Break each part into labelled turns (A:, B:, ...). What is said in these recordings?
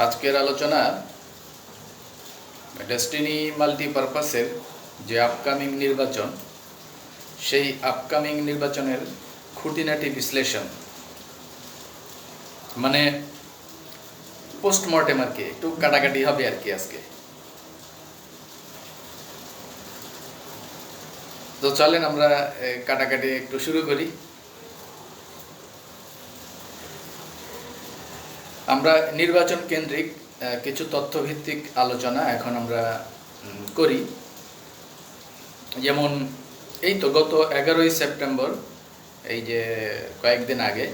A: আজকের আলোচনা ডেস্টিনি মাল্টিপারপাসের যে আপকামিং নির্বাচন, সেই আপকামিং নির্বাচনের খুঁটিনাটি বিশ্লেষণ, মানে পোস্টমর্টেম আর কি, একটু কাটাকাটি হবে আর কি আজকে। তো চলেন আমরা কাটাকাটি একটু শুরু করি। আমরা নির্বাচন কেন্দ্রিক কিছু তথ্যভিত্তিক আলোচনা এখন আমরা করি। যেমন এই তো গত 11ই সেপ্টেম্বর, এই যে কয়েকদিন আগে,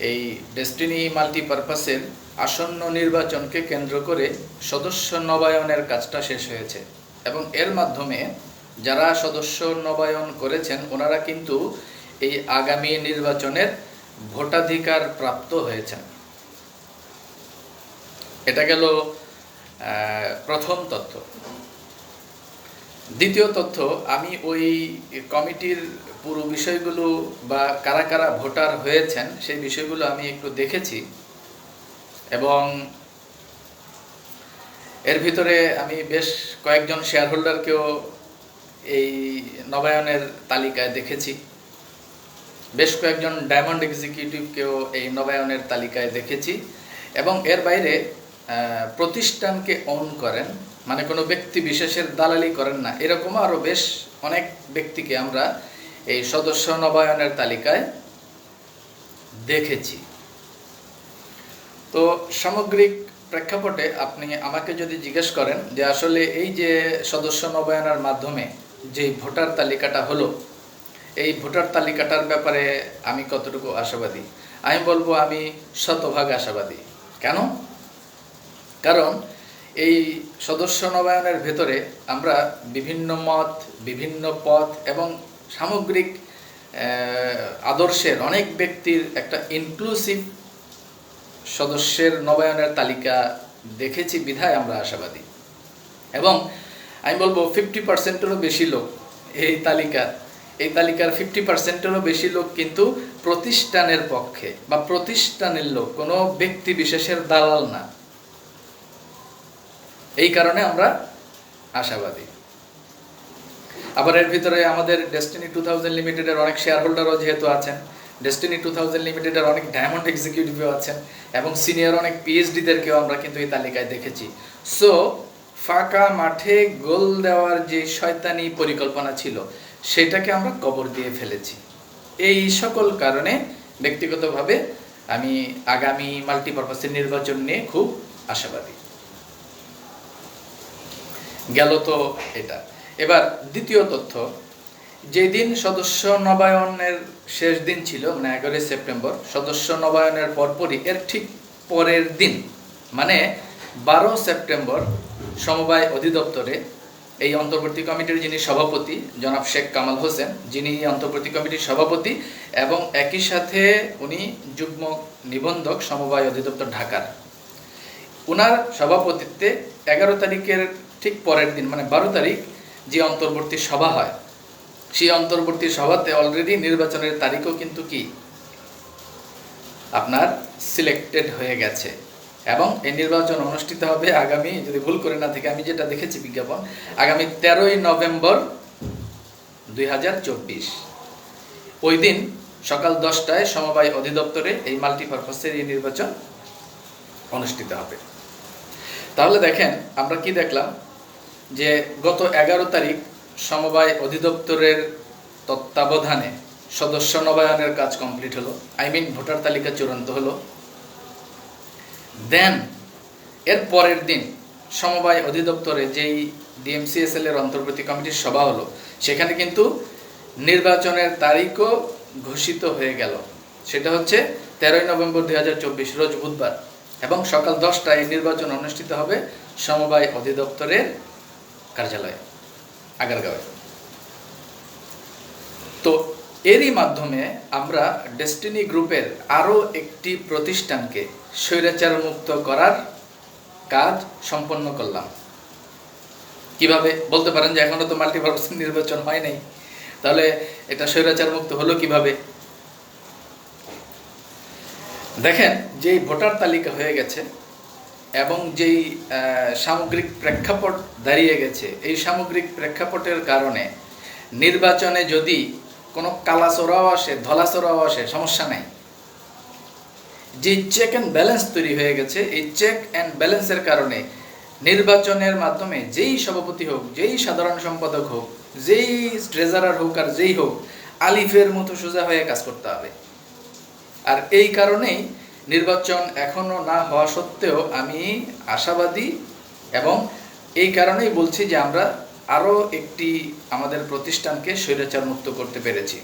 A: এই ডেস্টিনি মাল্টিপারপাসের আসন্ন নির্বাচনকে কেন্দ্র করে সদস্য নবায়নের কাজটা শেষ হয়েছে এবং এর মাধ্যমে যারা সদস্য নবায়ন করেছেন ওনারা কিন্তু এই আগামী নির্বাচনের ভোটাধিকার প্রাপ্ত হয়েছেন। এটা গেল প্রথম তথ্য। দ্বিতীয় তথ্য, আমি ওই কমিটির পুরো বিষয়গুলো বা কারা কারা ভোটার হয়েছেন সেই বিষয়গুলো আমি একটু দেখেছি এবং এর ভিতরে আমি বেশ কয়েকজন শেয়ার হোল্ডারকেও এই নবায়নের তালিকায় দেখেছি, বেশ কয়েকজন ডায়মন্ড এক্সিকিউটিভকেও এই নবায়নের তালিকায় দেখেছি এবং এর বাইরে প্রতিষ্ঠানকে অন করেন, মানে কোনো ব্যক্তি বিশেষের দালালি করেন না, এরকম আরও বেশ অনেক ব্যক্তিকে আমরা এই সদস্য নবায়নের তালিকায় দেখেছি। তো সামগ্রিক প্রেক্ষাপটে আপনি আমাকে যদি জিজ্ঞেস করেন যে আসলে এই যে সদস্য নবায়নের মাধ্যমে যে ভোটার তালিকাটা হলো, এই ভোটার তালিকাটার ব্যাপারে আমি কতটুকু আশাবাদী, আমি বলবো আমি শতভাগ আশাবাদী। কেন? কারণ এই সদস্য নবায়নের ভেতরে আমরা বিভিন্ন মত, বিভিন্ন পথ এবং সামগ্রিক আদর্শের অনেক ব্যক্তির একটা ইনক্লুসিভ সদস্যের নবায়নের তালিকা দেখেছি বিধায় আমরা আশাবাদী। এবং আমি বলবো 50%-এরও বেশি লোক এই তালিকার 50%-এরও বেশি লোক কিন্তু প্রতিষ্ঠানের পক্ষে বা প্রতিষ্ঠানের লোক, কোনো ব্যক্তি বিশেষের দালাল না। এই কারণে আমরা আশাবাদী। আবার এর ভিতরে আমাদের ডেস্টিনি 2000 লিমিটেডের অনেক শেয়ার হোল্ডারও যেহেতু আছেন, ডেস্টিনি 2000 লিমিটেডের অনেক ডায়মন্ড এক্সিকিউটিভও আছেন এবং সিনিয়র অনেক পিএইচডিদেরকেও আমরা কিন্তু এই তালিকায় দেখেছি। সো ফাঁকা মাঠে গোল দেওয়ার যে শয়তানি পরিকল্পনা ছিল সেটাকে আমরা কবর দিয়ে ফেলেছি। এই সকল কারণে ব্যক্তিগতভাবে আমি আগামী মাল্টিপারপাসের নির্বাচন নিয়ে খুব আশাবাদী। গেল তো এটা। এবার দ্বিতীয় তথ্য, যেদিন সদস্য নবায়নের শেষ দিন ছিল, মানে 11ই সেপ্টেম্বর, সদস্য নবায়নের পরপরই এর ঠিক পরের দিন মানে 12 সেপ্টেম্বর সমবায় অধিদপ্তরে এই অন্তর্বর্তী কমিটির যিনি সভাপতি জনাব শেখ কামাল হোসেন, যিনি অন্তর্বর্তী কমিটির সভাপতি এবং একই সাথে উনি যুগ্ম নিবন্ধক সমবায় অধিদপ্তর ঢাকার, ওনার সভাপতিত্বে 11 তারিখের ঠিক পরের দিন মানে 12 তারিখ যে অন্তর্বর্তী সভা হয়, সেই অন্তর্বর্তী সভাতে অলরেডি নির্বাচনের তারিখও কিন্তু কি আপনার সিলেক্টেড হয়ে গেছে এবং এই নির্বাচন অনুষ্ঠিত হবে আগামী, যদি ভুল করে না থেকে আমি যেটা দেখেছি বিজ্ঞাপন, আগামী 13ই নভেম্বর 2024। ওই দিন সকাল 10টায় সমবায় অধিদপ্তরে এই মাল্টিপারপাসের এই নির্বাচন অনুষ্ঠিত হবে। তাহলে দেখেন আমরা কি দেখলাম যে গত 11 তারিখ সমবায় অধিদপ্তরের তত্ত্বাবধানে সদস্য নবায়নের কাজ কমপ্লিট হলো, ভোটার তালিকা চূড়ান্ত হলো। দেন এর পরের দিন সমবায় অধিদপ্তরে যেই ডিএমসিএসএল এর অন্তর্বর্তী কমিটির সভা হলো, সেখানে কিন্তু নির্বাচনের তারিখও ঘোষিত হয়ে গেল। সেটা হচ্ছে 13ই নভেম্বর 2024, রোজ বুধবার, এবং সকাল 10টায় নির্বাচন অনুষ্ঠিত হবে সমবায় অধিদপ্তরের কার্যালয়ে আগারগাঁওয়ে। তো এরই মাধ্যমে আমরা ডেস্টিনি গ্রুপের আরও একটি প্রতিষ্ঠানকে স্বৈরাচার মুক্ত করার কাজ সম্পন্ন করলাম। কিভাবে বলতে পারেন যে এখনো তো মাল্টিপারপাস নির্বাচন হয় নাই, তাহলে এটা স্বৈরাচার মুক্ত হলো কিভাবে? দেখেন, যেই ভোটার তালিকা হয়ে গেছে এবং যেই সামগ্রিক প্রেক্ষাপট দাঁড়িয়ে গেছে, এই সামগ্রিক প্রেক্ষাপটের কারণে নির্বাচনে যদি কোনো কালাচোরাও আসে, ধলাচোরাও আসে, সমস্যা নাই। যে চেক অ্যান্ড ব্যালেন্স তৈরি হয়ে গেছে, এই চেক অ্যান্ড ব্যালেন্সের কারণে নির্বাচনের মাধ্যমে যেই সভাপতি হোক, যেই সাধারণ সম্পাদক হোক, যেই ট্রেজারার হোক আর যেই হোক, আলিফের মতো সোজা হয়ে কাজ করতে হবে। আর এই কারণেই নির্বাচন এখনও না হওয়া সত্ত্বেও আমি আশাবাদী, এবং এই কারণেই বলছি যে আমরা আরও একটি আমাদের প্রতিষ্ঠানকে স্বৈরাচার মুক্ত করতে পেরেছি।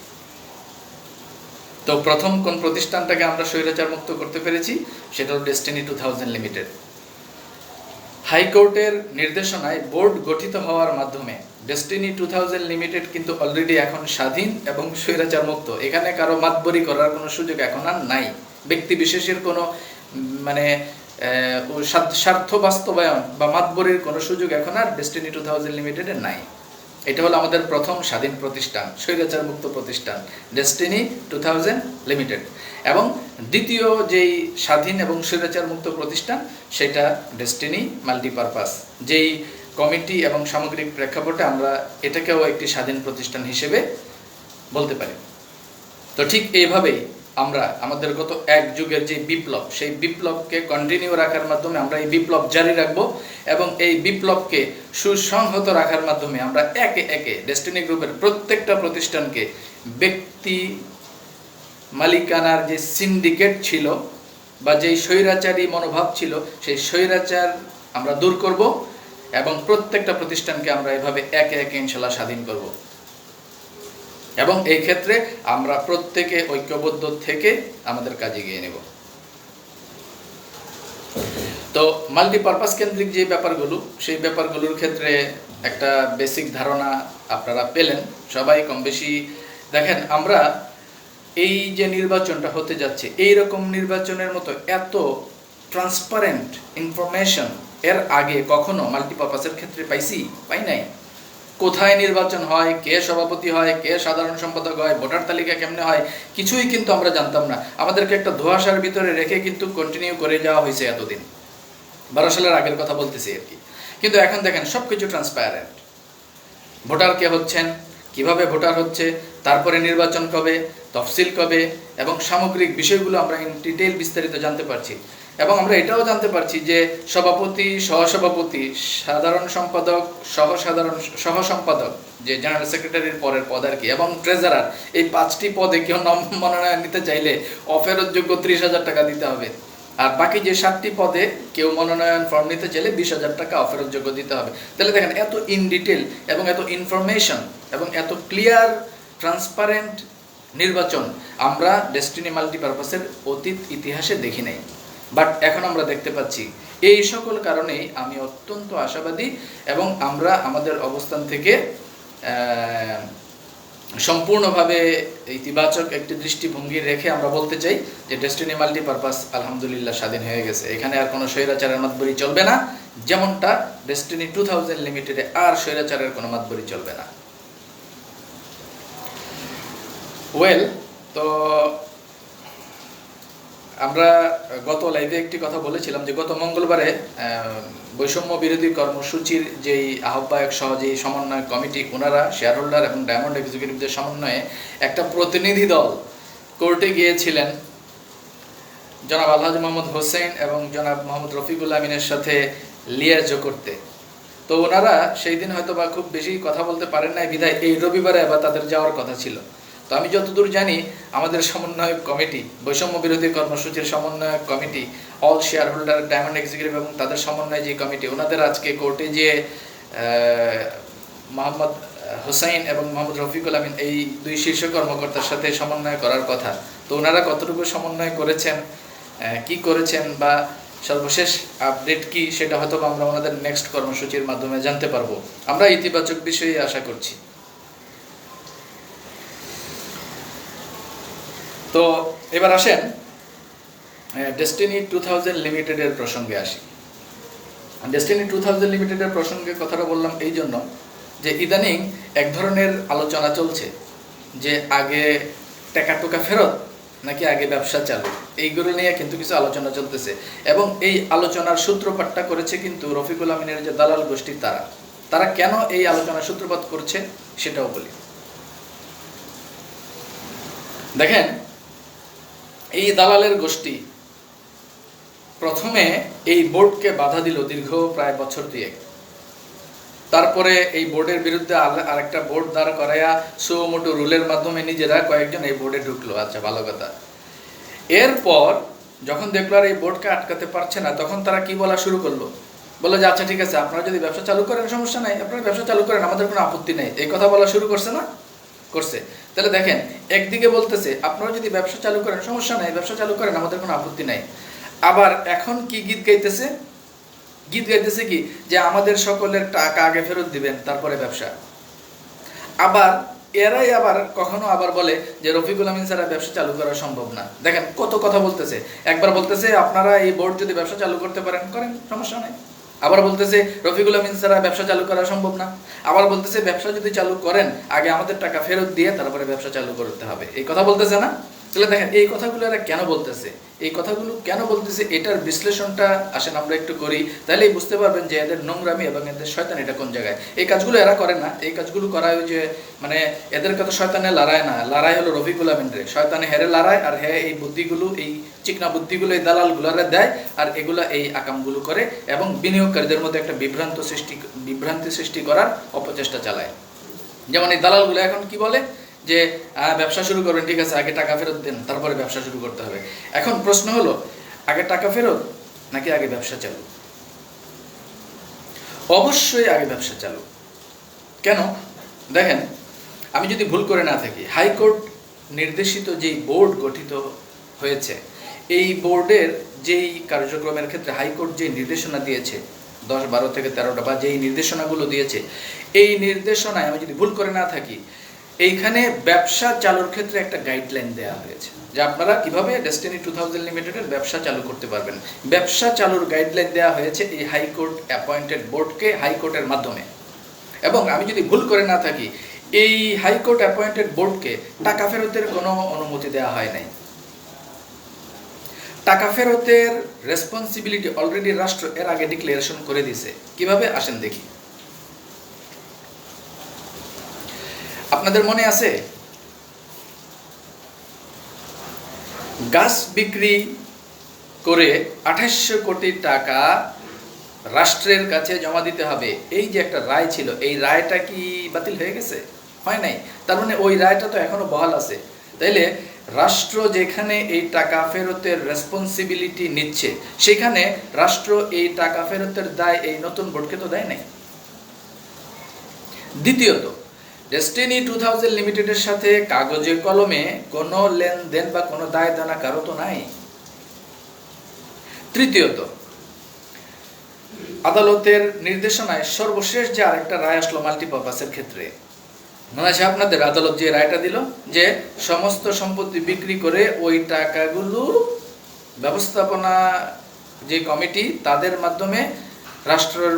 A: তো প্রথম কোন প্রতিষ্ঠানটাকে আমরা স্বৈরাচার মুক্ত করতে পেরেছি, সেটা হল ডেস্টিনি 2000 লিমিটেড। হাইকোর্টের নির্দেশনায় বোর্ড গঠিত হওয়ার মাধ্যমে ডেস্টিনি 2000 লিমিটেড কিন্তু অলরেডি এখন স্বাধীন এবং স্বৈরাচার মুক্ত। এখানে কারো মাতবরি করার কোনো সুযোগ এখন আর নাই। ব্যক্তি বিশেষের কোনো মানে স্বার্থ বাস্তবায়ন বা মাতবরির কোনো সুযোগ এখন আর ডেস্টিনি 2000 লিমিটেডের নাই। এটা হলো আমাদের প্রথম স্বাধীন প্রতিষ্ঠান, স্বৈরাচার মুক্ত প্রতিষ্ঠান, ডেস্টিনি 2000 লিমিটেড। এবং দ্বিতীয় যেই স্বাধীন এবং স্বৈরাচার মুক্ত প্রতিষ্ঠান, সেটা ডেস্টিনি মাল্টিপারপাস, যেই কমিটি এবং সামগ্রিক প্রেক্ষাপটে আমরা এটাকেও একটি স্বাধীন প্রতিষ্ঠান হিসেবে বলতে পারি। তো ঠিক এইভাবেই আমরা আমাদের গত এক যুগের যে বিপ্লব, সেই বিপ্লবকে কন্টিনিউ রাখার মাধ্যমে আমরা এই বিপ্লব জারি রাখব, এবং এই বিপ্লবকে সুসংহত রাখার মাধ্যমে আমরা একে একে ডেস্টিনি গ্রুপের প্রত্যেকটা প্রতিষ্ঠানকে ব্যক্তি মালিকানার যে সিন্ডিকেট ছিল বা যেই স্বৈরাচারী মনোভাব ছিল, সেই স্বৈরাচার আমরা দূর করব, এবং প্রত্যেকটা প্রতিষ্ঠানকে আমরা এভাবে একে একে ইনশাল্লাহ স্বাধীন করব। এবং এই ক্ষেত্রে আমরা প্রত্যেকে ঐক্যবদ্ধ থেকে আমাদের কাজে এগিয়ে নেব। তো মাল্টিপারপাস কেন্দ্রিক যে ব্যাপারগুলো, সেই ব্যাপারগুলোর ক্ষেত্রে একটা বেসিক ধারণা আপনারা পেলেন সবাই কম বেশি। দেখেন, আমরা এই যে নির্বাচনটা হতে যাচ্ছে, এই রকম নির্বাচনের মতো এত ট্রান্সপারেন্ট ইনফরমেশন এর আগে কখনো মাল্টিপারপাসের ক্ষেত্রে পাই নাই। কোথায় নির্বাচন হয়, কে সভাপতি হয়, কে সাধারণ সম্পাদক হয়, ভোটার তালিকা কেমনে হয়, কিছুই কিন্তু আমরা জানতাম না। আমাদেরকে একটা ধোঁয়াশার ভিতরে রেখে কিন্তু কন্টিনিউ করে যাওয়া হয়েছে এতদিন, 12 সালের আগের কথা বলতেছি আর কি। কিন্তু এখন দেখেন সব কিছু ট্রান্সপারেন্ট। ভোটার কে হচ্ছেন, কিভাবে ভোটার হচ্ছে, তারপরে নির্বাচন কবে, তফসিল কবে, এবং সামগ্রিক বিষয়গুলো আমরা ইন ডিটেইল বিস্তারিত জানতে পারছি। এবং আমরা এটাও জানতে পারছি যে সভাপতি, সহসভাপতি, সাধারণ সম্পাদক, সহ সম্পাদক, যে জেনারেল সেক্রেটারির পরের পদ আর কি, এবং ট্রেজারার, এই 5টি পদে কেউ মনোনয়ন নিতে চাইলে অফেরতযোগ্য 30,000 টাকা দিতে হবে। আর বাকি যে 7টি পদে কেউ মনোনয়ন ফর্ম নিতে চাইলে 20,000 টাকা অফেরতযোগ্য দিতে হবে। তাহলে দেখেন, এত ইন ডিটেল এবং এত ইনফরমেশন এবং এত ক্লিয়ার ট্রান্সপারেন্ট নির্বাচন আমরা ডেস্টিনি মাল্টিপারপাসের অতীত ইতিহাসে দেখি নাই, বাট এখন আমরা দেখতে পাচ্ছি। এই সকল কারণেই আমি অত্যন্ত আশাবাদী, এবং আমরা আমাদের অবস্থান থেকে সম্পূর্ণভাবে ইতিবাচক একটি দৃষ্টিভঙ্গি রেখে আমরা বলতে চাই যে ডেস্টিনি মাল্টিপারপাস আলহামদুলিল্লাহ স্বাধীন হয়ে গেছে। এখানে আর কোনো স্বৈরাচারের মাতবরি চলবে না, যেমনটা ডেস্টিনি 2000 লিমিটেডে আর স্বৈরাচারের কোনো মাতবরি চলবে না। তো আমরা গত লাইভে একটি কথা বলেছিলাম যে গত মঙ্গলবারে বৈষম্য বিরোধী কর্মসূচির যেই আহ্বায়ক সহ যেই সমন্বয় কমিটি, ওনারা শেয়ার হোল্ডার এবং ডায়মন্ড এক্সিকিউটিভদের সমন্বয়ে একটা প্রতিনিধি দল কোর্টে গিয়েছিলেন জনাব আলহাজ মোহাম্মদ হোসেন এবং জনাব মোহাম্মদ রফিকুল আমিনের সাথে লিয়াজো করতে। তো ওনারা সেই দিন হয়তো বা খুব বেশি কথা বলতে পারেন নাই, বিধায় এই রবিবারে আবার তাদের যাওয়ার কথা ছিল। তো আমি যতদূর জানি, আমাদের সমন্বয়ক কমিটি, বৈষম্য বিরোধী কর্মসূচির সমন্বয়ক committee, all share holder, diamond executive এবং তাদের সমন্বয় যে কমিটি, ওনাদের আজকে কোর্টে যে মোহাম্মদ হোসেন এবং মোহাম্মদ রফিকুল আমিন, এই দুই শীর্ষ কর্মকর্তার সাথে সমন্বয় করার কথা। তো ওনারা কতটুকু সমন্বয় করেছেন, কি করেছেন, বা সর্বশেষ আপডেট কি, সেটা হয়তো আমরা ওনাদের নেক্সট কর্মসূচির মাধ্যমে জানতে পারবো। আমরা ইতিবাচক বিষয়ে আশা করছি। তো এবার আসেন ডেস্টিনি 2000 লিমিটেডের প্রসঙ্গে আসি। ডেস্টিনি 2000 লিমিটেডের প্রসঙ্গে কথাটা বললাম এই জন্য যে ইদানিং এক ধরনের আলোচনা চলছে যে আগে টাকা টোকা ফেরত নাকি আগে ব্যবসা চালু। এইগুলো নিয়ে কিন্তু কিছু আলোচনা চলতেছে, এবং এই আলোচনার সূত্রপাতটা করেছে কিন্তু রফিকুল আমিনের যে দালাল গোষ্ঠী তারা কেন এই আলোচনার সূত্রপাত করছে সেটাও বলি। দেখেন, এই দালালের গোষ্ঠী প্রথমে এই বোর্ডকে বাধা দিল দীর্ঘ প্রায় বছর 2-1। তারপরে এই বোর্ডের বিরুদ্ধে আরেকটা বোর্ড দাঁড় করাইয়া সুমোটো রুলের মাধ্যমে নিজেরা কয়েকজন এই বোর্ডে ঢুকলো। আচ্ছা, ভালো কথা। এরপর যখন দেখলো আর এই বোর্ডকে আটকাতে পারছে না, তখন তারা কি বলা শুরু করলো, বললো যে আচ্ছা ঠিক আছে, আপনারা যদি ব্যবসা চালু করেন সমস্যা নাই, আপনারা ব্যবসা চালু করেন, আমাদের কোনো আপত্তি নেই। এই কথা বলা শুরু করছে না? করছে। তাহলে দেখেন, একদিকে বলতেছে আপনারা যদি ব্যবসা চালু করেন সমস্যা নাই, ব্যবসা চালু করেন, আমাদের কোনো আপত্তি নাই। আবার এখন কি গীত গাইতেছে কি যে আমাদের সকলের টাকা আগে ফেরত দিবেন, তারপরে ব্যবসা। আবার এরাই আবার কখনো আবার বলে যে রফিকুল আমিন ছাড়া ব্যবসা চালু করা সম্ভব না। দেখেন কত কথা বলতেছে। একবার বলতেছে আপনারা এই বোর্ড যদি ব্যবসা চালু করতে পারেন করেন, সমস্যা নাই। আবার বলতেছে রফিকুল আমিন ছাড়া ব্যবসা চালু করা সম্ভব না। আবার বলতেছে ব্যবসা যদি চালু করেন আগে আমাদের টাকা ফেরত দিয়ে তারপরে ব্যবসা চালু করতে হবে। এই কথা বলতেছে না? তাহলে দেখেন এই কথাগুলো এরা কেন বলতেছে, এটার বিশ্লেষণটা আসেন আমরা একটু করি, তাহলেই বুঝতে পারবেন যে এদের নোংরামি এবং এদের শয়তানিটা কোন জায়গায়। এই কাজগুলো এরা করে না, এই কাজগুলো করা হয় যে মানে এদের কথা শয়তানে লড়ায় না, লড়াই হলো রফিকুল আমিন রে। শয়তানে হেরে লড়ায়, আর এই বুদ্ধিগুলো, এই চিকনা বুদ্ধিগুলো এই দালালগুলোরা দেয়, আর এগুলা এই আকামগুলো করে এবং বিনিয়োগকারীদের মধ্যে একটা বিভ্রান্তি সৃষ্টি করার অপচেষ্টা চালায়। যেমন এই দালালগুলো এখন কি বলে যে ব্যবসা শুরু করবেন, ঠিক আছে, আগে টাকা ফেরত দেন, তারপরে ব্যবসা শুরু করতে হবে। এখন প্রশ্ন হলো, আগে টাকা ফেরত নাকি আগে ব্যবসা চালু? অবশ্যই আগে ব্যবসা চালু। কেন? দেখেন, আমি যদি ভুল করে না থাকি, হাইকোর্ট নির্দেশিত যেই বোর্ড গঠিত হয়েছে, এই বোর্ডের যেই কার্যক্রমের ক্ষেত্রে হাইকোর্ট যে নির্দেশনা দিয়েছে 10, 12 থেকে 13টা বা যেই নির্দেশনাগুলো দিয়েছে, এই নির্দেশনায় আমি যদি ভুল করে না থাকি, এইখানে ব্যবসা চালুর ক্ষেত্রে একটা গাইডলাইন দেওয়া হয়েছে যে আপনারা কিভাবে ডেস্টিনি 2000 লিমিটেডের ব্যবসা চালু করতে পারবেন। ব্যবসা চালুর গাইডলাইন দেওয়া হয়েছে এই হাইকোর্ট অ্যাপয়েন্টেড বোর্ডকে, হাইকোর্টের মাধ্যমে। এবং আমি যদি ভুল করে না থাকি, এই হাইকোর্ট অ্যাপয়েন্টেড বোর্ডকে টাকা ফেরতের কোনো অনুমতি দেওয়া হয় নাই। টাকা ফেরতের রেসপন্সিবিলিটি অলরেডি রাষ্ট্র এর আগে ডিক্লারেশন করে দিয়েছে। কিভাবে? আসেন দেখি। আপনাদের মনে আছে, গাছ বিক্রি করে 2800 কোটি টাকা রাষ্ট্রের কাছে জমা দিতে হবে, এই যে একটা রায় ছিল, এই রায়টা কি বাতিল হয়ে গেছে? হয় নাই। তার মানে ওই রায়টা তো এখনো বহাল আছে। তাইলে রাষ্ট্র যেখানে এই টাকা ফেরতের রেসপন্সিবিলিটি নিচ্ছে, সেখানে রাষ্ট্র এই টাকা ফেরতের দায় এই নতুন বোর্ডকে তো দেয় নাই। দ্বিতীয়ত, ডেস্টিনি 2000 লিমিটেডের সাথে কাগজে কলমে কোনো লেনদেন বা কোনো দায় দানা কারো তো নাই। তৃতীয়ত, আদালতের নির্দেশনায় সর্বশেষ যে আরেকটা রায় আসলো মাল্টিপারপাসের ক্ষেত্রে, মনে আছে আপনাদের? আদালত যে রায়টা দিল যে সমস্ত সম্পত্তি বিক্রি করে ওই টাকাগুলো ব্যবস্থাপনা যে কমিটি, তাদের মাধ্যমে রাষ্ট্রের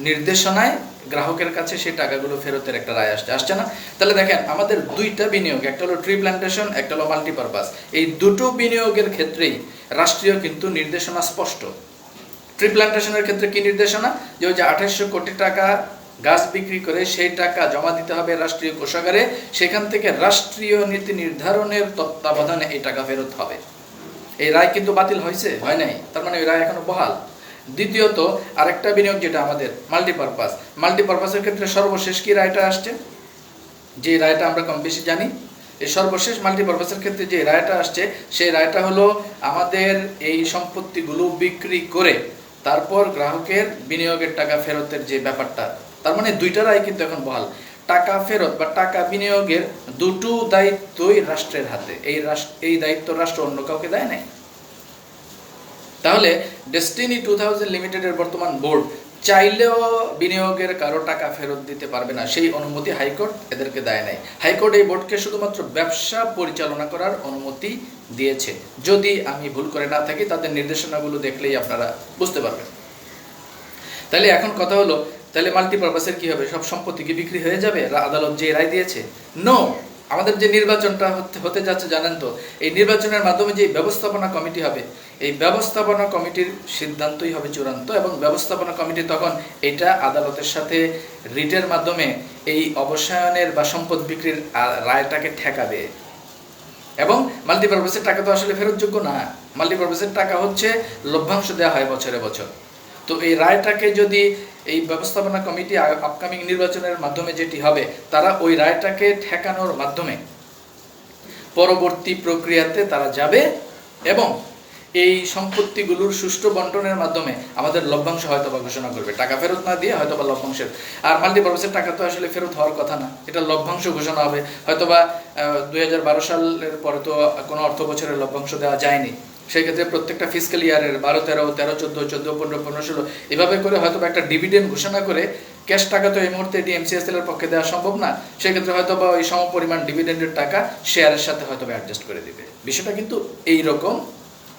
A: নির্দেশনায় গ্রাহকের কাছে সেই টাকাগুলো ফেরতের একটা রায় আসছে না? তাহলে দেখেন, আমাদের দুইটা বিনিয়োগ, একটা হলো ট্রি প্ল্যান্টেশন, একটা হলো মাল্টিপারপাস, এই দুটো বিনিয়োগের ক্ষেত্রেই রাষ্ট্রীয় কিন্তু নির্দেশনা স্পষ্ট। ট্রি প্ল্যান্টেশনের ক্ষেত্রে কি নির্দেশনা? যে ওই যে 2800 কোটি টাকা গাছ বিক্রি করে সেই টাকা জমা দিতে হবে রাষ্ট্রীয় কোষাগারে, সেখান থেকে রাষ্ট্রীয় নীতি নির্ধারণের তত্ত্বাবধানে এই টাকা ফেরত হবে। এই রায় কিন্তু বাতিল হয়েছে, হয় নাই, তার মানে ওই রায় এখনো বহাল। দ্বিতীয়ত, আরেকটা বিনিয়োগ যেটা আমাদের মাল্টিপারপাসের ক্ষেত্রে সর্বশেষ কি রায়টা আসছে, যে রায়টা আমরা কম বেশি জানি, এই সর্বশেষ মাল্টিপারপাসের ক্ষেত্রে যে রায়টা আসছে, সেই রায়টা হলো আমাদের এই সম্পত্তিগুলো বিক্রি করে তারপর গ্রাহকের বিনিয়োগের টাকা ফেরতের যে ব্যাপারটা, তার মানে দুইটা রায় কিন্তু এখন বহাল। টাকা ফেরত বা টাকা বিনিয়োগের দুটো দায়িত্বই রাষ্ট্রের হাতে। এই দায়িত্ব রাষ্ট্র অন্য কাউকে দেয় নাই। তাহলে ডেস্টিনি 2000 লিমিটেডের বর্তমান বোর্ড চাইলেও বিনিয়োগের কারো টাকা ফেরত দিতে পারবে না, সেই অনুমতি হাইকোর্ট এদেরকে দেয় নাই। হাইকোর্ট এই বোর্ডকে শুধুমাত্র ব্যবসা পরিচালনা করার অনুমতি দিয়েছে। যদি আমি ভুল করে না থাকি, তাদের নির্দেশনাগুলো দেখলেই আপনারা বুঝতে পারবেন। তাহলে এখন কথা হলো, তাহলে মাল্টিপারপাসের কি হবে? সব সম্পত্তি কি বিক্রি হয়ে যাবে আদালত যে রায় দিয়েছে? নো, আমাদের যে নির্বাচনটা হতে যাচ্ছে জানেন তো, এই নির্বাচনের মাধ্যমে যে ব্যবস্থাপনা কমিটি হবে, এই ব্যবস্থাপনা কমিটির সিদ্ধান্তই হবে চূড়ান্ত, এবং ব্যবস্থাপনা কমিটি তখন এটা আদালতের সাথে রিটের মাধ্যমে এই অবসায়নের বা সম্পদ বিক্রির রায়টাকে ঠেকাবে। এবং মাল্টিপারপাসের টাকা তো আসলে ফেরতযোগ্য না, মাল্টিপারপাসের টাকা হচ্ছে লভ্যাংশ দেওয়া হয় বছরে বছর। তো এই রায়টাকে যদি এই ব্যবস্থাপনা কমিটি আপকামিং নির্বাচনের মাধ্যমে যেটি হবে, তারা ওই রায়টাকে ঠেকানোর মাধ্যমে পরবর্তী প্রক্রিয়াতে তারা যাবে এবং এই সম্পত্তিগুলোর সুষ্ঠু বন্টনের মাধ্যমে আমাদের লভ্যাংশ হয়তো বা ঘোষণা করবে, টাকা ফেরত না দিয়ে হয়তো বা লভ্যাংশের। আর মাল্টিপারপাসের টাকা তো আসলে ফেরত হওয়ার কথা না, এটা লভ্যাংশ ঘোষণা হবে। হয়তো বা 2012 সালের পরে তো কোনো অর্থ বছরের লভ্যাংশ দেওয়া যায়নি, সেই ক্ষেত্রে প্রত্যেকটা ফিসক্যাল ইয়ারের 12, 13, 13, 14, 14, 15, 15, 16 এভাবে করে হয়তো একটা ডিভিডেন্ড ঘোষণা করে, ক্যাশ টাকা তো এই মুহূর্তে ডিএমসিএসএল এর পক্ষে দেওয়া সম্ভব না, সেক্ষেত্রে হয়তো বা ওই সম পরিমাণ ডিভিডেন্ডের টাকা শেয়ারের সাথে হয়তো অ্যাডজাস্ট করে দিবে। বিষয়টা কিন্তু এইরকম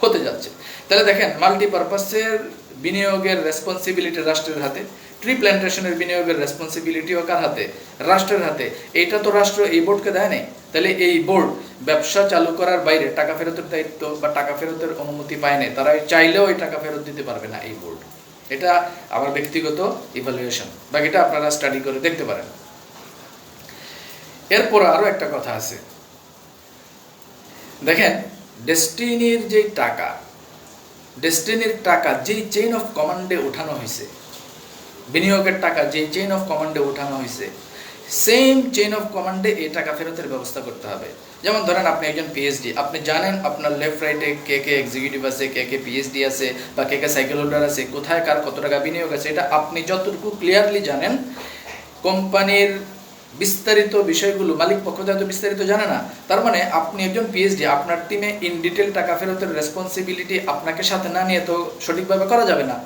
A: হতে যাচ্ছে। তাহলে দেখেন, মাল্টিপারপাসের বিনিয়োগের রেসপন্সিবিলিটি রাষ্ট্রের হাতে, ট্রি প্ল্যান্টেশনের বিনিয়োগের রেসপন্সিবিলিটিও কার হাতে? রাষ্ট্রের হাতে। এইটা তো রাষ্ট্র এই বোর্ডকে দেয় নাই। তাহলে এই বোর্ড ব্যবসা চালু করার বাইরে টাকা ফেরতের দায়িত্ব বা টাকা ফেরতের অনুমতি পায় না, তারা চাইলেও এই টাকা ফেরত দিতে পারবে না এই বোর্ড। এটা আমার ব্যক্তিগত ইভালুয়েশন, বাকিটা আপনারা স্টাডি করে দেখতে পারেন। এরপর আরো একটা কথা আছে, দেখেন ডেস্টিনির যে টাকা, ডেস্টিনির টাকা যেই চেইন অফ কমান্ডে উঠানো হয়েছে, বিনিয়োগের টাকা যেই চেইন অফ কমান্ডে উঠানো হয়েছে, সেম চেইন অফ কমান্ডে এই টাকা ফেরতের ব্যবস্থা করতে হবে। যেমন ধরেন আপনি একজন পিএইচডি, আপনি জানেন আপনার লেফট রাইটে কে কে এক্সিকিউটিভ আছে, কে কে পিএইচডি আছে, বা কে কে সাইকেল হোল্ডার আছে, কোথায় কার কত টাকা বিনিয়োগ আছে, এটা আপনি যতটুকু ক্লিয়ারলি জানেন। কোম্পানির বিস্তারিত বিষয়গুলো মালিক পক্ষ হয়তো বিস্তারিত জানে না। তার মানে আপনি একজন পিএইচডি, আপনার টিমে ইন ডিটেল টাকা ফেরতের রেসপন্সিবিলিটি আপনাকে সাথে না নিয়ে তো সঠিকভাবে করা যাবে না।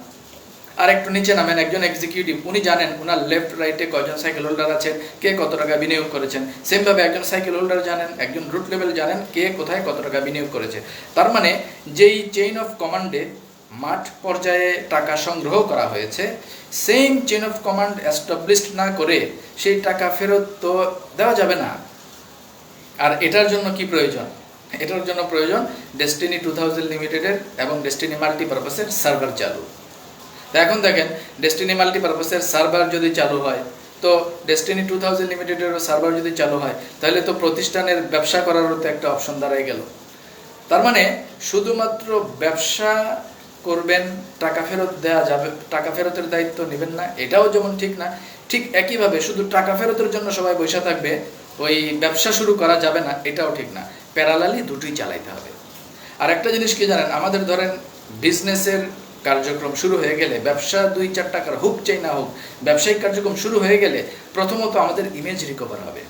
A: আর একটু নিচে নামেন একজন এক্সিকিউটিভ, উনি জানেন ওনার লেফট রাইটে কয়জন সাইকেল হোল্ডার আছেন, কে কত টাকা বিনিয়োগ করেছেন। সেমভাবে একজন সাইকেল হোল্ডার জানেন, একজন রুট লেভেল জানেন কে কোথায় কত টাকা বিনিয়োগ করেছে। তার মানে যেই চেইন অফ কমান্ডে মাঠ পর্যায়ে টাকা সংগ্রহ করা হয়েছে, same chain of command established না করে সেই টাকা ফেরত তো দেওয়া যাবে না। আর এটার জন্য কি প্রয়োজন? এটার জন্য প্রয়োজন ডেস্টিনি 2000 লিমিটেডের এবং ডেস্টিনি মাল্টিপারপাসের সার্ভার চালু। তো এখন দেখেন, ডেস্টিনি মাল্টিপারপাসের সার্ভার যদি চালু হয়, তো ডেস্টিনি 2000 লিমিটেডেরও সার্ভার যদি চালু হয়, তাহলে তো প্রতিষ্ঠানের ব্যবসা করারও তো একটা অপশন দাঁড়ায় গেল। তার মানে শুধুমাত্র ব্যবসা করবেন, টাকা ফেরত দেওয়া যাবে, টাকা ফেরতের দায়িত্ব নেবেন না, এটাও যেমন ঠিক না, ঠিক একইভাবে শুধু টাকা ফেরতের জন্য সবাই বসে থাকবে, ওই ব্যবসা শুরু করা যাবে না, এটাও ঠিক না। প্যারালালি দুটোই চালাইতে হবে। আর একটা জিনিস কি জানেন, আমাদের ধরেন বিজনেসের কার্যক্রম শুরু হয়ে গেলে, ব্যবসা 2-4 টাকার হোক চাই না হোক, ব্যবসায়িক কার্যক্রম শুরু হয়ে গেলে প্রথমত আমাদের ইমেজ রিকভার হবে।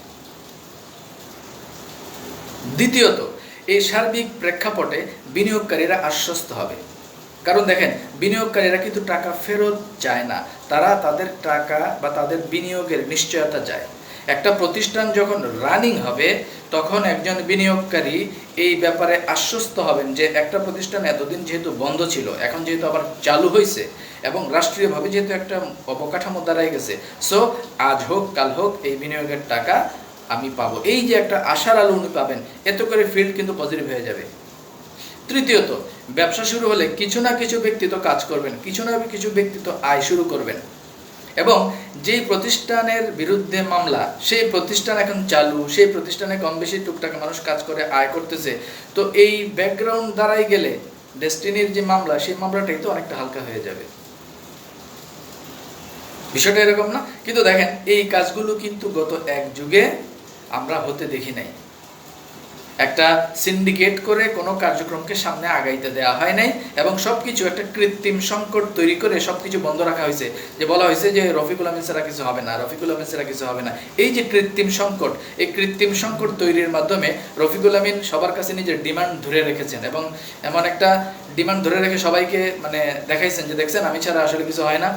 A: দ্বিতীয়ত এই সার্বিক প্রেক্ষাপটে বিনিয়োগকারীরা আশ্বস্ত হবে। কারণ দেখেন, বিনিয়োগকারীরা কিন্তু টাকা ফেরত চায় না, তারা তাদের টাকা বা তাদের বিনিয়োগের নিশ্চয়তা চায়। একটা প্রতিষ্ঠান যখন রানিং হবে, তখন একজন বিনিয়োগকারী এই ব্যাপারে আশ্বস্ত হবেন যে একটা প্রতিষ্ঠান এতদিন যেহেতু বন্ধ ছিল, এখন যেহেতু আবার চালু হয়েছে এবং রাষ্ট্রীয়ভাবে যেহেতু একটা অবকাঠামো দাঁড়ায় গেছে, সো আজ হোক কাল হোক এই বিনিয়োগের টাকা আমি পাবো, এই যে একটা আশার আলো উনি পাবেন, এত করে ফিল্ড কিন্তু পজিটিভ হয়ে যাবে। তৃতীয়ত, ব্যবসা শুরু হলে কিছু না কিছু ব্যক্তি তো কাজ করবেন, কিছু না কিছু ব্যক্তি তো আয় শুরু করবেন, এবং যেই প্রতিষ্ঠানের বিরুদ্ধে মামলা, সেই প্রতিষ্ঠান এখন চালু, সেই প্রতিষ্ঠানে কম বেশি টুকটাক মানুষ কাজ করে আয় করতেছে, তো এই ব্যাকগ্রাউন্ড দাঁড়াই গেলে ডেস্টিনির যে মামলা, সেই মামলাটাই তো অনেকটা হালকা হয়ে যাবে। বিষয়টা এরকম না? কিন্তু দেখেন, এই কাজগুলো কিন্তু গত এক যুগে আমরা হতে দেখি নাই। একটা সিন্ডিকেট করে কোনো কার্যক্রমকে সামনে আগাইতে দেওয়া হয় নাই, এবং সবকিছু একটা কৃত্রিম সংকট তৈরি করে সবকিছু বন্ধ রাখা হয়েছে। যে বলা হয়েছে যে রফিকুল আমিন ছাড়া কিছু হবে না, রফিকুল আমিন ছাড়া কিছু হবে না। এই যে কৃত্রিম সংকট, এই কৃত্রিম সংকট তৈরির মাধ্যমে রফিকুল আমিন সবার কাছে নিজের ডিমান্ড ধরে রেখেছেন, এবং এমন একটা ডিমান্ড ধরে রেখে সবাইকে মানে দেখাইছেন যে দেখছেন আমি ছাড়া আসলে কিছু হয় না।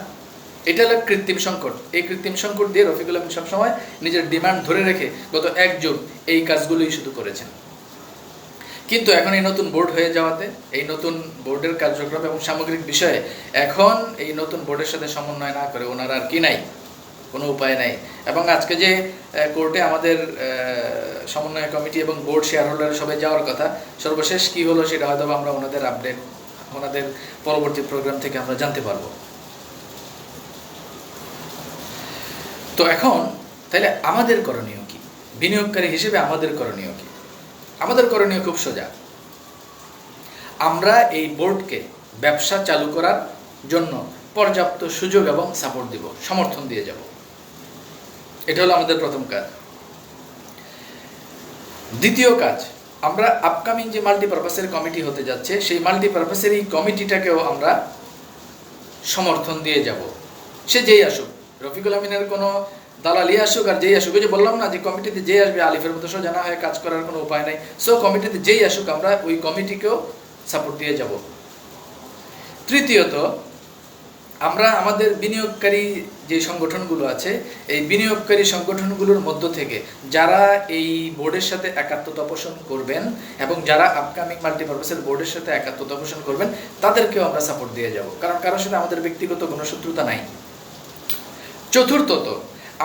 A: এটা হলো কৃত্রিম সংকট। এই কৃত্রিম সংকট দিয়ে রফিকুল আমিন সবসময় নিজের ডিমান্ড ধরে রেখে গত এক যুগ এই কাজগুলোই শুধু করেছেন। কিন্তু এখন এই নতুন বোর্ড হয়ে যাওয়াতে, এই নতুন বোর্ডের কার্যক্রম এবং সামগ্রিক বিষয়ে এখন এই নতুন বোর্ডের সাথে সমন্বয় না করে ওনার আর কি নাই, কোনো উপায় নাই। এবং আজকে যে কোর্টে আমাদের সমন্বয় কমিটি এবং বোর্ড শেয়ার হোল্ডার সবাই যাওয়ার কথা, সর্বশেষ কি হলো সেটা হয়তো আমরা ওনাদের আপডেট, ওনাদের পরবর্তী প্রোগ্রাম থেকে আমরা জানতে পারবো। তো এখন তাহলে আমাদের করণীয় কি, বিনিয়োগকারী হিসেবে আমাদের করণীয় কি? আমাদের করণীয় খুব সোজা। আমরা এই বোর্ডকে ব্যবসা চালু করার জন্য পর্যাপ্ত সুযোগ এবং সাপোর্ট দিব, সমর্থন দিয়ে যাব। এটা হলো আমাদের প্রথম কাজ। দ্বিতীয় কাজ, আমরা আপকামিং যে মাল্টিপারপাসের কমিটি হতে যাচ্ছে, সেই মাল্টিপারপাসের এই কমিটিটাকেও আমরা সমর্থন দিয়ে যাব। সে যেই আসুক, রফিকুল আমিনের কোনো দালালি আসুক আর যেই আসুক, ওই যে বললাম না যে কমিটিতে যেই আসবে আলিফের মতো সোজা হয়ে কাজ করার কোনো উপায় নাই। সো কমিটিতে যেই আসুক আমরা ওই কমিটিকেও সাপোর্ট দিয়ে যাব। তৃতীয়ত, আমরা আমাদের বিনিয়োগকারী যে সংগঠনগুলো আছে, এই বিনিয়োগকারী সংগঠনগুলোর মধ্য থেকে যারা এই বোর্ডের সাথে একাত্মতা পোষণ করবেন এবং যারা আপকামিং মাল্টিপারপাসের বোর্ডের সাথে একাত্মতা পোষণ করবেন, তাদেরকেও আমরা সাপোর্ট দিয়ে যাব, কারণ কারোর সাথে আমাদের ব্যক্তিগত কোনো শত্রুতা নাই। চতুর্থত,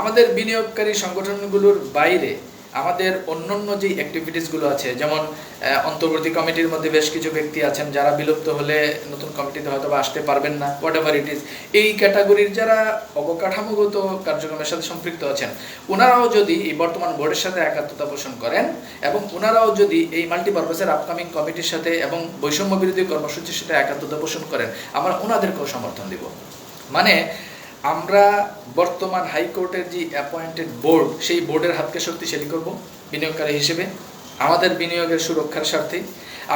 A: আমাদের বিনিয়োগকারী সংগঠনগুলোর বাইরে আমাদের অন্যান্য যে অ্যাক্টিভিটিসগুলো আছে, যেমন অন্তর্বর্তী কমিটির মধ্যে বেশ কিছু ব্যক্তি আছেন যারা বিলুপ্ত হলে নতুন কমিটিতে হয়তো বা আসতে পারবেন না, হোয়াট এভার ইট ইজ, এই ক্যাটাগরির যারা অবকাঠামোগত কার্যক্রমের সাথে সম্পৃক্ত আছেন, ওনারাও যদি এই বর্তমান বোর্ডের সাথে একাত্মতা পোষণ করেন এবং ওনারাও যদি এই মাল্টিপারপাসের আপকামিং কমিটির সাথে এবং বৈষম্য বিরোধী কর্মসূচির সাথে একাত্মতা পোষণ করেন, আমরা ওনাদেরকেও সমর্থন দিব। মানে আমরা বর্তমান হাইকোর্টের যে অ্যাপয়েন্টেড বোর্ড, সেই বোর্ডের হাতকে শক্তিশালী করব বিনিয়োগকারী হিসেবে, আমাদের বিনিয়োগের সুরক্ষার স্বার্থে।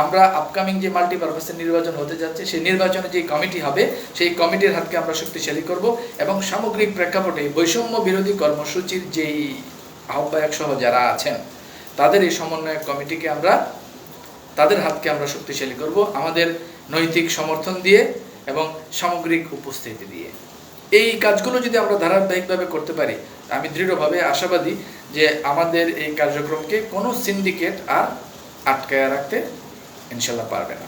A: আমরা আপকামিং যে মাল্টিপারপাসের নির্বাচন হতে যাচ্ছে, সেই নির্বাচনে যে কমিটি হবে, সেই কমিটির হাতকে আমরা শক্তিশালী করব এবং সামগ্রিক প্রেক্ষাপটে বৈষম্য বিরোধী কর্মসূচির যেই আহ্বায়ক সহ যারা আছেন, তাদের এই সমন্বয়ক কমিটিকে আমরা, তাদের হাতকে আমরা শক্তিশালী করব আমাদের নৈতিক সমর্থন দিয়ে এবং সামগ্রিক উপস্থিতি দিয়ে। এই কাজগুলো যদি আমরা ধারাবাহিকভাবে করতে পারি, আমি দৃঢ়ভাবে আশাবাদী যে আমাদের এই কার্যক্রমকে কোনো সিন্ডিকেট আর আটকায় রাখতে ইনশাল্লাহ পারবে না।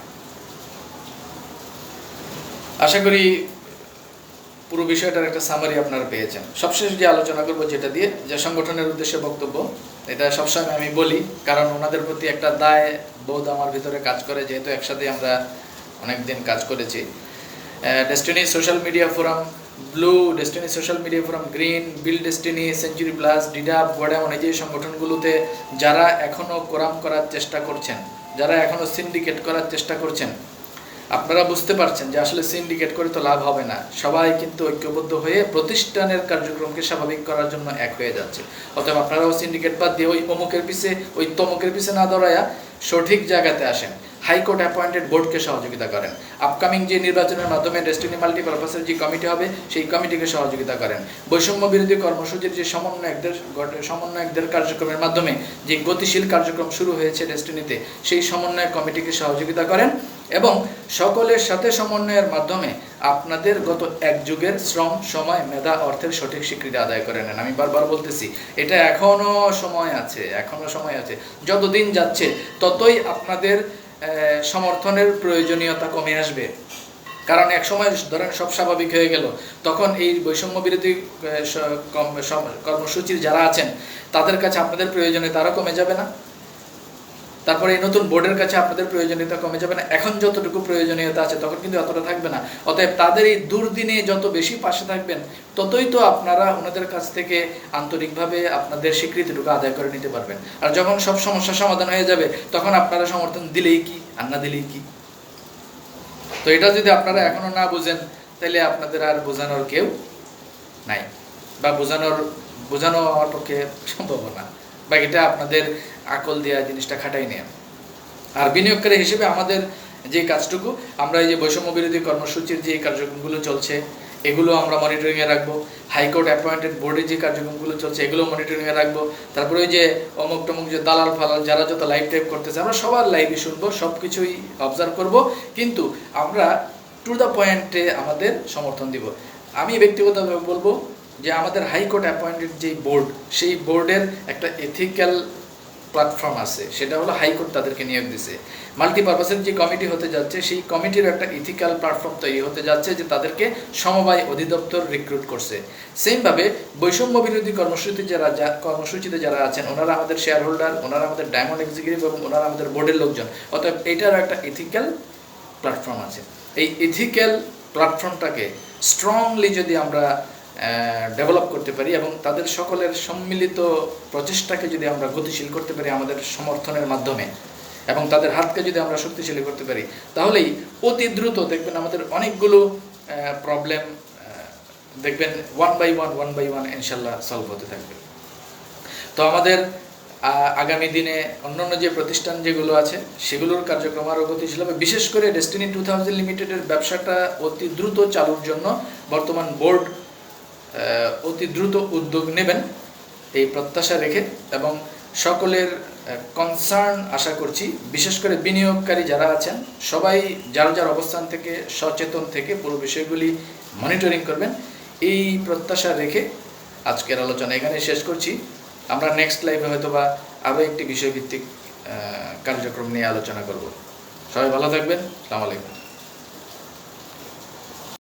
A: আশা করি পুরো বিষয়টার একটা সামারি আপনারা পেয়েছেন। সবশেষ যে আলোচনা করবো যেটা দিয়ে, যে সংগঠনের উদ্দেশ্যে বক্তব্য, এটা সবসময় আমি বলি কারণ ওনাদের প্রতি একটা দায় বোধ আমার ভিতরে কাজ করে, যেহেতু একসাথে আমরা অনেক দিন কাজ করেছি। Destiny social media forum, blue, Destiny social media forum, green, Bill Destiny, century plus, ডিডাপ, গোডাউন, এই যে সংগঠনগুলোতে যারা এখনও কোরাম করার চেষ্টা করছেন, যারা এখনও সিন্ডিকেট করার চেষ্টা করছেন, আপনারা বুঝতে পারছেন যে আসলে সিন্ডিকেট করে তো লাভ হবে না। সবাই কিন্তু ঐক্যবদ্ধ হয়ে প্রতিষ্ঠানের কার্যক্রমকে স্বাভাবিক করার জন্য এক হয়ে যাচ্ছে। অতএব আপনারাও সিন্ডিকেট বাদ দিয়ে ওই অমুকের পিছে, ওই তমুকের পিছে না দৌড়ায়া সঠিক জায়গাতে আসেন, হাইকোর্ট অ্যাপয়েন্টেড বোর্ডকে সহযোগিতা করেন, আপকামিং যে নির্বাচনের মাধ্যমে ডেস্টিনি মাল্টিপারপাসের যে কমিটি হবে, সেই কমিটিকে সহযোগিতা করেন, বৈষম্য বিরোধী কর্মসূচির যে সমন্বয়কদের কার্যক্রমের মাধ্যমে যে গতিশীল কার্যক্রম শুরু হয়েছে ডেস্টিনিতে, সেই সমন্বয় কমিটিকে সহযোগিতা করেন এবং সকলের সাথে সমন্বয়ের মাধ্যমে আপনাদের গত এক যুগের শ্রম, সময়, মেধা, অর্থের সঠিক স্বীকৃতি আদায় করে নেন। আমি বারবার বলতেছি, এটা এখনও সময় আছে, এখনও সময় আছে। যত দিন যাচ্ছে ততই আপনাদের সমর্থনের প্রয়োজনীয়তা কমে আসবে, কারণ এক সময় ধরেন সব স্বাভাবিক হয়ে গেল, তখন এই বৈষম্য বিরোধী কর্মসূচির যারা আছেন তাদের কাছে আপনাদের প্রয়োজনীয়তা আরও কমে যাবে না? তারপরে এই নতুন বোর্ডের কাছে আপনাদের প্রয়োজনীয়তা কমে যাবে না? এখন যতটুকু প্রয়োজনীয়তা আছে তখন কিন্তু এতটা থাকবে না। অতএব তাদের এই দুর্দিনে যত বেশি পাশে থাকবেন, ততই তো আপনারা ওনাদের কাছ থেকে আন্তরিকভাবে আপনাদের স্বীকৃতিটুকু আদায় করে নিতে পারবেন। আর যখন সব সমস্যার সমাধান হয়ে যাবে, তখন আপনারা সমর্থন দিলেই কি আর না দিলেই কি? তো এটা যদি আপনারা এখনো না বুঝেন, তাহলে আপনাদের আর বোঝানোর কেউ নাই, বা বোঝানো আমার পক্ষে সম্ভব না। বাকিটা আপনাদের আকল দেওয়া জিনিসটা খাটাই নেন। আর বিনিয়োগকারী হিসেবে আমাদের যে কাজটুকু, আমরা এই যে বৈষম্য বিরোধী কর্মসূচির যে কার্যক্রমগুলো চলছে, এগুলো আমরা মনিটরিংয়ে রাখবো। হাইকোর্ট অ্যাপয়েন্টেড বোর্ডে যে কার্যক্রমগুলো চলছে, এগুলো মনিটরিংয়ে রাখবো। তারপরে ওই যে অমুক টমুক যে দালাল ফালাল যারা যত লাইভ টাইপ করতেছে, আমরা সবার লাইভই শুনবো, সব কিছুই অবজার্ভ করব, কিন্তু আমরা টু দ্য পয়েন্টে আমাদের সমর্থন দিব। আমি ব্যক্তিগতভাবে বলবো যে আমাদের হাইকোর্ট অ্যাপয়েন্টেড যে বোর্ড, সেই বোর্ডের একটা এথিক্যাল প্ল্যাটফর্ম আছে, সেটা হলো হাইকোর্ট তাদেরকে নিয়োগ দিছে। মাল্টিপারপাসের যে কমিটি হতে যাচ্ছে সেই কমিটির একটা ইথিক্যাল প্ল্যাটফর্ম তৈরি হতে যাচ্ছে, যে তাদেরকে সমবায় অধিদপ্তর রিক্রুট করছে। সেমভাবে বৈষম্য বিরোধী কর্মসূচিতে যারা আছেন ওনারা আমাদের শেয়ার হোল্ডার, ওনারা আমাদের ডায়মন্ড এক্সিকিউটিভ এবং ওনারা আমাদের বোর্ডের লোকজন। অতএব এইটারও একটা ইথিক্যাল প্ল্যাটফর্ম আছে। এই ইথিক্যাল প্ল্যাটফর্মটাকে স্ট্রংলি যদি আমরা ডেভেলপ করতে পারি এবং তাদের সকলের সম্মিলিত প্রচেষ্টাকে যদি আমরা গতিশীল করতে পারি আমাদের সমর্থনের মাধ্যমে, এবং তাদের হাতকে যদি আমরা শক্তিশালী করতে পারি, তাহলেই অতি দ্রুত দেখবেন আমাদের অনেকগুলো প্রবলেম দেখবেন ওয়ান বাই ওয়ান ইনশাল্লাহ সলভ হতে থাকবে। তো আমাদের আগামী দিনে অন্যান্য যে প্রতিষ্ঠান যেগুলো আছে সেগুলোর কার্যক্রম আরও গতিশীল হবে। বিশেষ করে ডেস্টিনি 2000 লিমিটেডের ব্যবসাটা অতি দ্রুত চালুর জন্য বর্তমান বোর্ড অতি দ্রুত উদ্যোগ নেবেন এই প্রত্যাশা রেখে, এবং সকলের কনসার্ন আশা করছি, বিশেষ করে বিনিয়োগকারী যারা আছেন সবাই যার যার অবস্থান থেকে সচেতন থেকে পুরো বিষয়গুলি মনিটরিং করবেন, এই প্রত্যাশা রেখে আজকের আলোচনা এখানে শেষ করছি। আমরা নেক্সট লাইভে হয়তো বা আরও একটি বিষয়ভিত্তিক কার্যক্রম নিয়ে আলোচনা করব। সবাই ভালো থাকবেন। আসসালামু আলাইকুম।